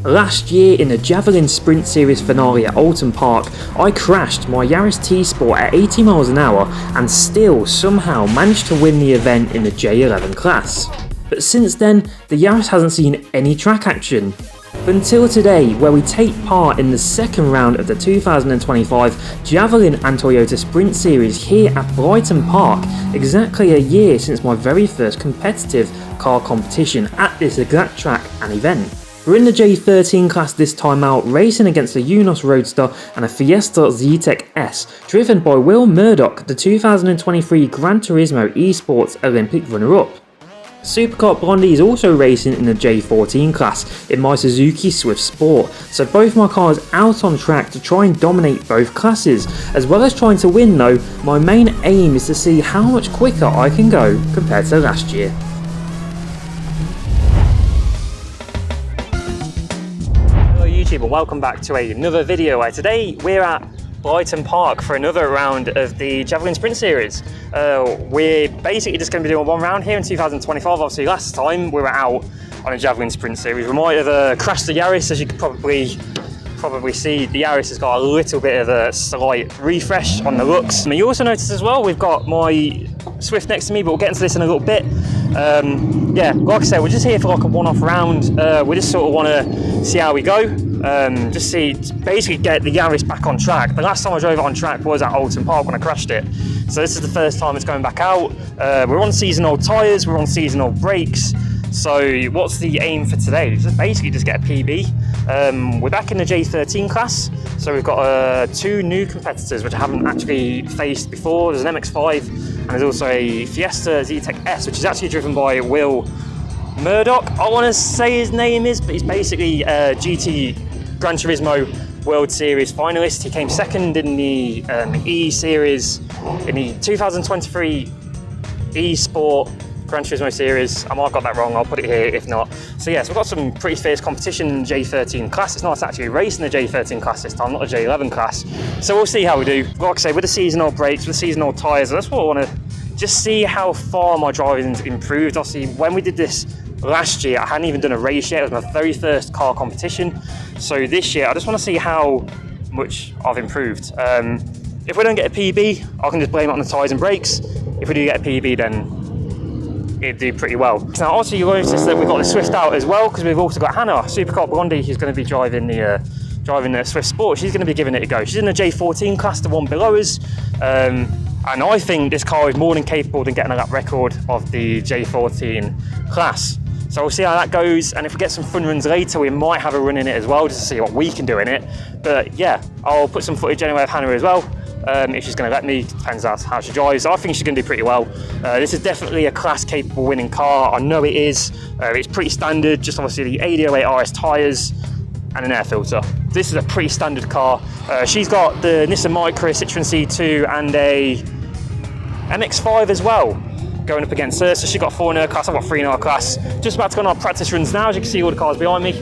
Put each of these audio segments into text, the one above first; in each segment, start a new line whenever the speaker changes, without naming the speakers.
Last year in the Javelin Sprint Series finale at Oulton Park, I crashed my Yaris T-Sport at 80 miles an hour and still somehow managed to win the event in the J11 class. But since then, the Yaris hasn't seen any track action. Until today, where we take part in the second round of the 2025 Javelin and Toyota Sprint Series here at Blyton Park, exactly a year since my very first competitive car competition at this exact track and event. We're in the J13 class this time out, racing against a Unos Roadster and a Fiesta Zetec S, driven by Will Murdoch, the 2023 Gran Turismo Esports Olympic runner-up. Supercar Blondie is also racing in the J14 class in my Suzuki Swift Sport, so both my cars out on track to try and dominate both classes. As well as trying to win though, my main aim is to see how much quicker I can go compared to last year. YouTube and welcome back to another video where today we're at Blyton Park for another round of the Javelin Sprint Series. We're basically just going to be doing one round here in 2025. Obviously last time we were out on a Javelin Sprint Series we might have crashed the Yaris. As you could probably see, the Yaris has got a little bit of a slight refresh on the looks. And you also notice as well we've got my Swift next to me, but we'll get into this in a little bit. Yeah, like I said, we're just here for like a one-off round. We just sort of want to see how we go. Just basically get the Yaris back on track. The last time I drove it on track was at Oulton Park when I crashed it. So this is the first time it's going back out. We're on seasonal tyres, we're on seasonal brakes. So what's the aim for today? Just basically just get a PB. We're back in the J13 class. So we've got two new competitors which I haven't actually faced before. There's an MX-5 and there's also a Fiesta Zetec S, which is actually driven by Will Murdoch, I want to say his name is, but he's basically a GT Gran Turismo World Series finalist. He came second in the E Series in the 2023 E Sport Gran Turismo Series. I might have got that wrong, I'll put it here if not. So yes, we've got some pretty fierce competition in the J13 class. It's not actually racing the J13 class this time, not the J11 class. So we'll see how we do. Like I say, with the seasonal brakes, with the seasonal tyres, that's what I want to just see how far my driving's improved. Obviously, when we did this last year, I hadn't even done a race yet. It was my very first car competition. So this year, I just want to see how much I've improved. If we don't get a PB, I can just blame it on the tyres and brakes. If we do get a PB, then it'd do pretty well. Now, also, you'll notice that we've got the Swift out as well, because we've also got Hannah, Supercar Blondie, who's going to be driving the Swift Sport. She's going to be giving it a go. She's in the J14 class, the one below us. And I think this car is more than capable of getting a lap record of the J14 class. So we'll see how that goes, and if we get some fun runs later, we might have a run in it as well, just to see what we can do in it. But yeah, I'll put some footage anyway of Hannah as well, if she's going to let me, depends on how she drives. I think she's going to do pretty well. This is definitely a class-capable winning car, I know it is. It's pretty standard, just obviously the AD08 RS tyres and an air filter. This is a pretty standard car. She's got the Nissan Micra, Citroen C2 and a MX-5 as well going up against her. So she got 4 in her class, I've got 3 in our class. Just about to go on our practice runs now, as you can see all the cars behind me.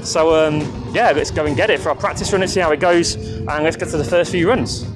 So yeah, let's go and get it for our practice run and see how it goes, and let's get to the first few runs.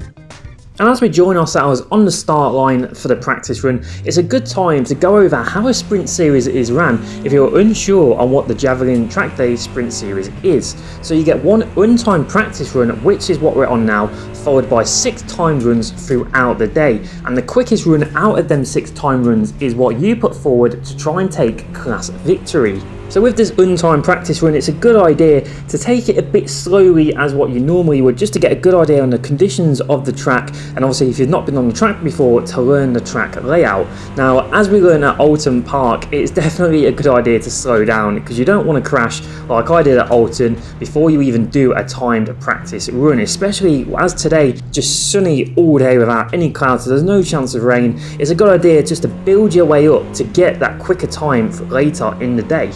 And as we join ourselves on the start line for the practice run, it's a good time to go over how a sprint series is ran if you're unsure on what the Javelin Track Day Sprint Series is. So you get one untimed practice run, which is what we're on now, followed by 6 timed runs throughout the day. And the quickest run out of them 6 timed runs is what you put forward to try and take class victory. So with this untimed practice run, it's a good idea to take it a bit slowly as what you normally would, just to get a good idea on the conditions of the track, and obviously if you've not been on the track before, to learn the track layout. Now, as we learn at Oulton Park, it's definitely a good idea to slow down, because you don't want to crash like I did at Oulton before you even do a timed practice run, especially as today, just sunny all day without any clouds, so there's no chance of rain. It's a good idea just to build your way up to get that quicker time for later in the day.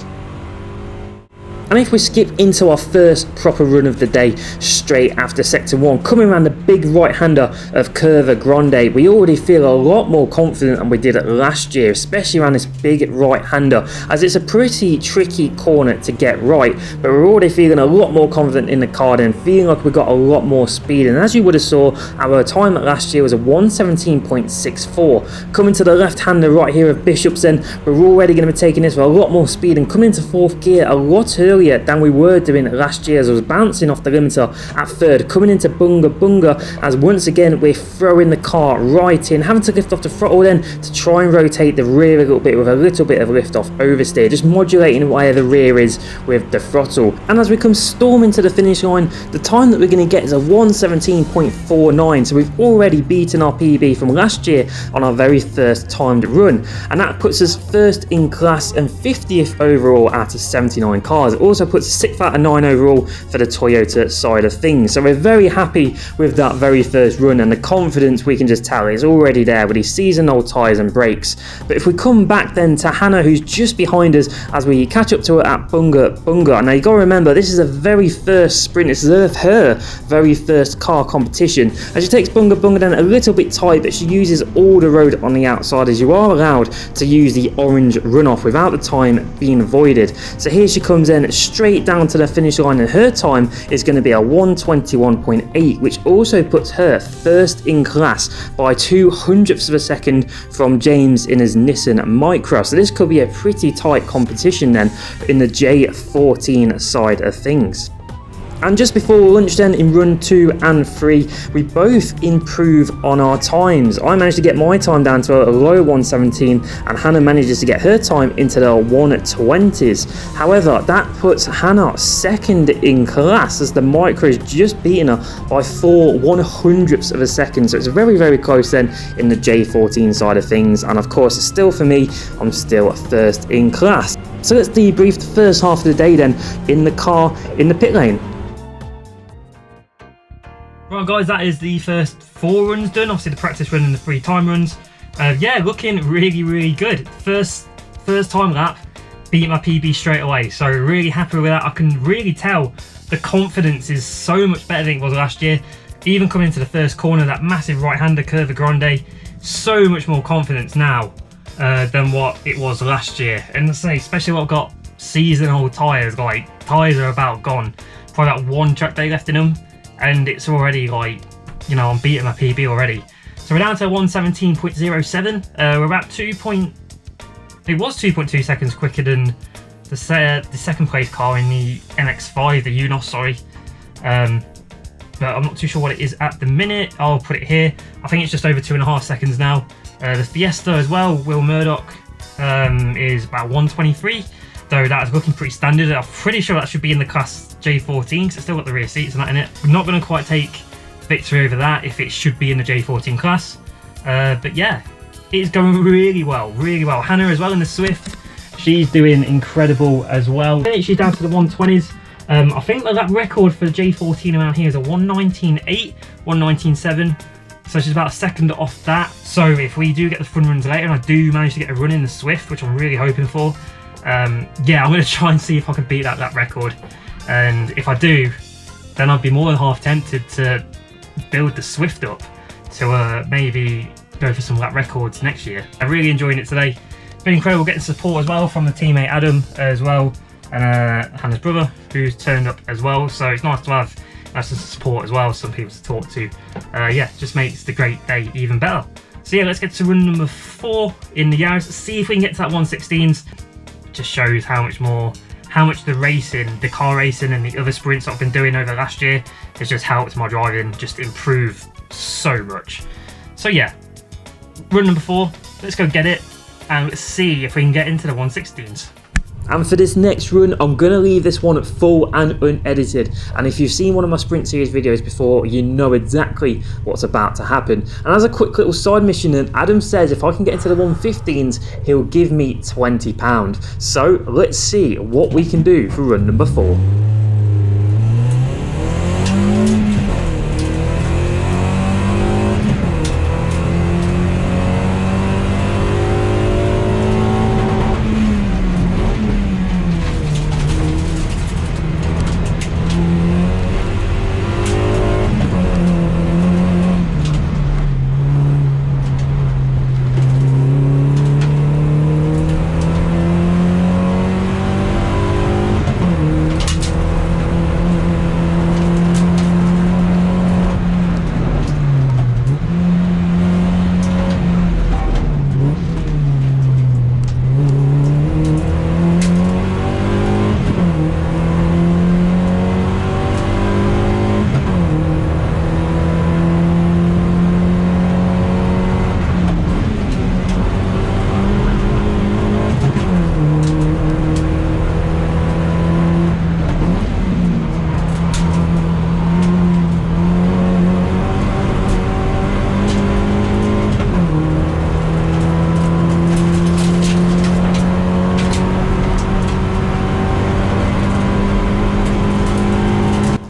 And if we skip into our first proper run of the day straight after Sector 1, coming around the big right-hander of Curva Grande, we already feel a lot more confident than we did last year, especially around this big right-hander, as it's a pretty tricky corner to get right, but we're already feeling a lot more confident in the car and feeling like we've got a lot more speed. And as you would have saw, our time last year was a 1:17.64. Coming to the left-hander right here of Bishop's, then we're already going to be taking this with a lot more speed and coming into 4th gear a lot earlier earlier than we were doing last year, as I was bouncing off the limiter at third, coming into Bunga Bunga, as once again we're throwing the car right in, having to lift off the throttle then to try and rotate the rear a little bit with a little bit of lift off oversteer, just modulating where the rear is with the throttle. And as we come storming to the finish line, the time that we're going to get is a 1:17.49, so we've already beaten our PB from last year on our very first timed run, and that puts us first in class and 50th overall out of 79 cars. It also puts us 6th out of 9 overall for the Toyota side of things, so we're very happy with that very first run, and the confidence we can just tell is already there with these seasonal tyres and brakes. But if we come back then to Hannah, who's just behind us as we catch up to her at Bunga Bunga, now you got to remember this is a very first sprint, this is her very first car competition, and she takes Bunga Bunga down a little bit tight, but she uses all the road on the outside, as you are allowed to use the orange runoff without the time being voided. So here she comes in straight down to the finish line, and her time is going to be a 1:21.8, which also puts her first in class by 200ths of a second from James in his Nissan Micra. So this could be a pretty tight competition then in the J14 side of things. And just before lunch then, in run 2 and 3, we both improve on our times. I managed to get my time down to a low 1:17, and Hannah manages to get her time into the 1:20s. However, that puts Hannah second in class, as the Micra is just beating her by 4/100ths of a second. So it's very, very close then in the J14 side of things. And of course, still for me, I'm still first in class. So let's debrief the first half of the day then in the car in the pit lane. Right guys, that is the first 4 runs done, obviously the practice run and the 3 time runs. Yeah, looking really, really good. First time lap, beat my PB straight away, so really happy with that. I can really tell the confidence is so much better than it was last year. Even coming into the first corner, that massive right-hander Curva Grande, so much more confidence now than what it was last year. And I say, especially what I've got seasonal tyres, like tyres are about gone. Probably that 1 track day left in them, and it's already like, you know, I'm beating my PB already. So we're down to 1:17.07. We're about it was 2.2 seconds quicker than the second place car in the MX-5, the Unos, sorry. But I'm not too sure what it is at the minute. I'll put it here. I think it's just over 2.5 seconds now. The Fiesta as well, Will Murdoch, is about 1:23. Though that is looking pretty standard. I'm pretty sure that should be in the class J14 because it's still got the rear seats and that in it. We're not going to quite take victory over that if it should be in the J14 class. But yeah, it's going really well, really well. Hannah as well in the Swift, she's doing incredible as well. She's down to the 1:20s. I think that record for the J14 around here is a 1:19.8, 1:19.7. So she's about a second off that. So if we do get the fun runs later and I do manage to get a run in the Swift, which I'm really hoping for, yeah, I'm going to try and see if I can beat that record. And if I do, then I'd be more than half tempted to build the Swift up to maybe go for some lap records next year. I'm really enjoying it today. It's been incredible getting support as well from the teammate Adam as well, and Hannah's brother who's turned up as well. So it's nice to have some support as well, some people to talk to. Yeah, just makes the great day even better. So yeah, let's get to run number 4 in the Yaris. See if we can get to that 1:16s. Just shows how much the racing, the car racing and the other sprints I've been doing over last year has just helped my driving just improve so much. So yeah, run number 4, let's go get it and let's see if we can get into the 1:16s. And for this next run, I'm going to leave this one full and unedited. And if you've seen one of my Sprint Series videos before, you know exactly what's about to happen. And as a quick little side mission, then Adam says if I can get into the 1:15s, he'll give me £20. So let's see what we can do for run number 4.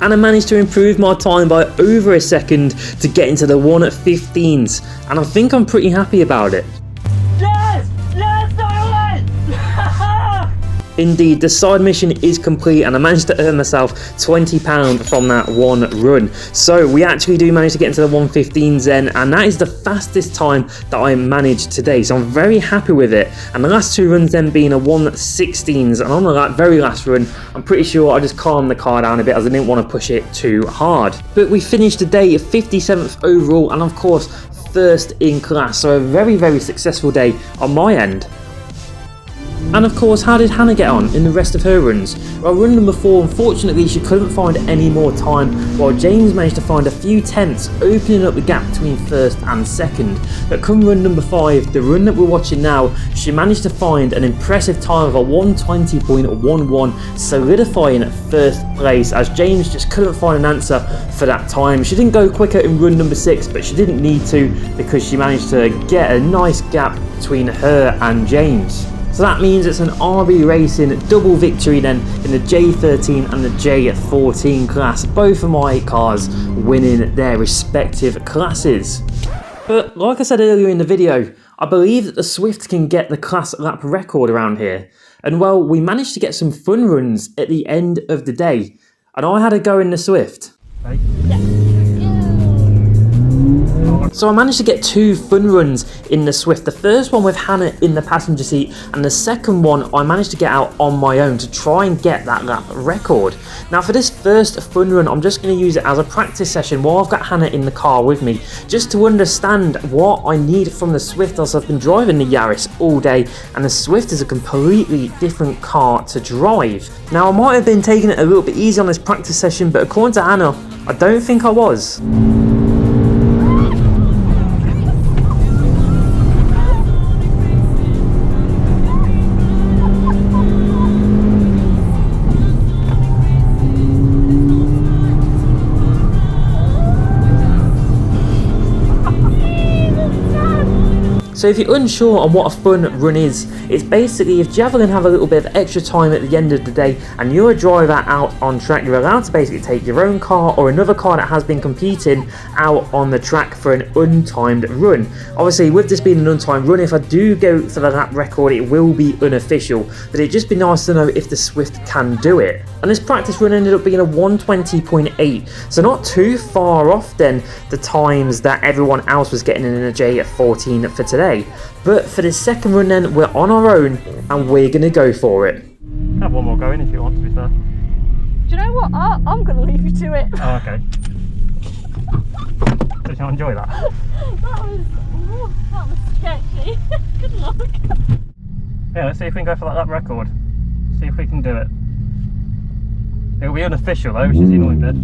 and I managed to improve my time by over a second to get into the 1:15s, and I think I'm pretty happy about it.
Yes! Yes, I won!
Indeed, the side mission is complete and I managed to earn myself £20 from that one run. So we actually do manage to get into the 1:15s then, and that is the fastest time that I managed today. So I'm very happy with it. And the last two runs then being a 1:16s, and on that very last run, I'm pretty sure I just calmed the car down a bit as I didn't want to push it too hard. But we finished the day at 57th overall and of course first in class. So a very, very successful day on my end. And of course, how did Hannah get on in the rest of her runs? Well, run number 4, unfortunately she couldn't find any more time, while James managed to find a few tenths, opening up the gap between first and second. But come run number 5, the run that we're watching now, she managed to find an impressive time of a 1:20.11, solidifying first place, as James just couldn't find an answer for that time. She didn't go quicker in run number 6, but she didn't need to because she managed to get a nice gap between her and James. So that means it's an RB Racing double victory then in the J13 and the J14 class, both of my cars winning their respective classes. But like I said earlier in the video, I believe that the Swift can get the class lap record around here. And well, we managed to get some fun runs at the end of the day, and I had a go in the Swift.
Yeah.
So I managed to get 2 fun runs in the Swift. The first one with Hannah in the passenger seat, and the second one I managed to get out on my own to try and get that lap record. Now for this first fun run, I'm just going to use it as a practice session while I've got Hannah in the car with me, just to understand what I need from the Swift, as I've been driving the Yaris all day, and the Swift is a completely different car to drive. Now I might have been taking it a little bit easy on this practice session, but according to Hannah, I don't think I was. So if you're unsure on what a fun run is, it's basically if Javelin have a little bit of extra time at the end of the day and you're a driver out on track, you're allowed to basically take your own car or another car that has been competing out on the track for an untimed run. Obviously with this being an untimed run, if I do go for the lap record, it will be unofficial, but it'd just be nice to know if the Swift can do it. And this practice run ended up being a 1:20.8, so not too far off then the times that everyone else was getting in a J14 for today. But for the second run then, we're on our own and we're going to go for it. Have one more going if you want, to be fair.
Do you know what? I'm going to leave you to it.
Oh, okay. Did you enjoy that?
That was sketchy. Good luck.
Yeah, let's see if we can go for that lap record. See if we can do it. It'll be unofficial though, which is the annoying bit.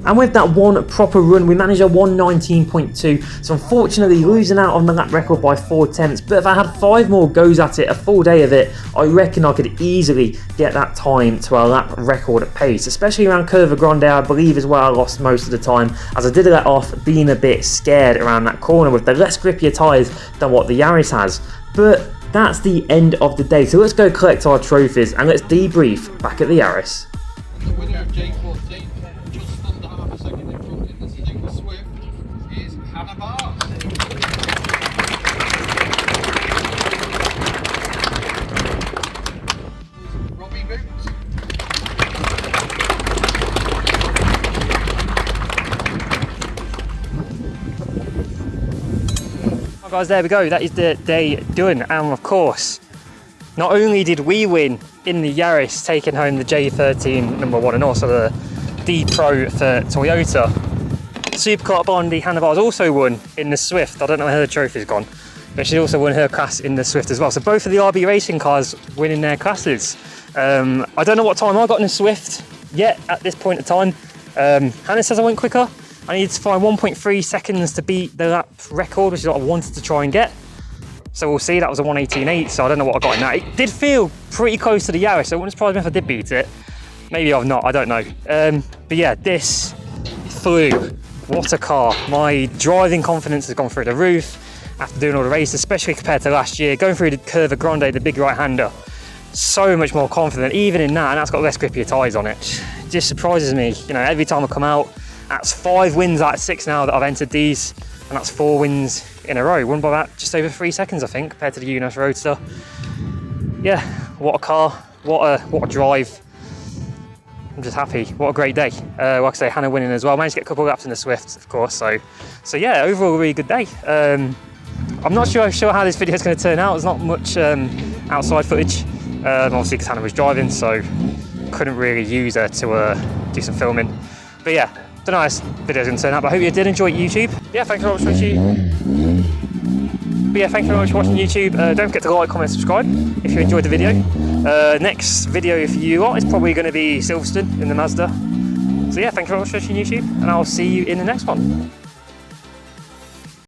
And with that one proper run, we managed a 1:19.2, so unfortunately losing out on the lap record by 4 tenths. But if I had 5 more goes at it, a full day of it, I reckon I could easily get that time to a lap record pace, especially around Curva Grande. I believe is where I lost most of the time, as I did let off being a bit scared around that corner with the less grippier tyres than what the Yaris has. But that's the end of the day. So let's go collect our trophies and let's debrief back at the Yaris.
The winner of J14, just under half a second in front in the Suzuki Swift, is Hannah Barr. Robbie Boots.
Right, guys, there we go. That is the day done. And of course, not only did we win in the Yaris, taking home the J13 number 1 and also the D Pro for Toyota, Supercar Bondi Hannah Barr's also won in the Swift. I don't know where her trophy's gone, but she also won her class in the Swift as well. So both of the RB racing cars winning their classes. I don't know what time I got in the Swift yet at this point in time. Hannah says I went quicker. I needed to find 1.3 seconds to beat the lap record, which is what I wanted to try and get. So we'll see, that was a 1:18.8, so I don't know what I got in that. It did feel pretty close to the Yaris, so it wouldn't surprise me if I did beat it. Maybe I've not, I don't know. But yeah, this flew. What a car. My driving confidence has gone through the roof after doing all the races, especially compared to last year. Going through the Curva Grande, the big right-hander, so much more confident, even in that, and that's got less grippier tyres on it. It just surprises me, you know, every time I come out. That's 5 wins out of 6 now that I've entered these, and that's 4 wins in a row. Won by about just over 3 seconds, I think, compared to the Unos Roadster. Yeah, what a car, what a drive. I'm just happy. What a great day. Like I say, Hannah winning as well. Managed to get a couple of laps in the Swift, of course. So yeah, overall a really good day. I'm not sure how this video is going to turn out. There's not much outside footage, obviously because Hannah was driving, so couldn't really use her to do some filming. But yeah, don't know how this video is going to turn out, but I hope you did enjoy YouTube. Yeah, thank you very much for watching. But yeah, thank you very much for watching YouTube. Don't forget to like, comment, subscribe if you enjoyed the video. Next video for you lot is probably going to be Silverstone in the Mazda. So yeah, thank you very much for watching YouTube, and I'll see you in the next one.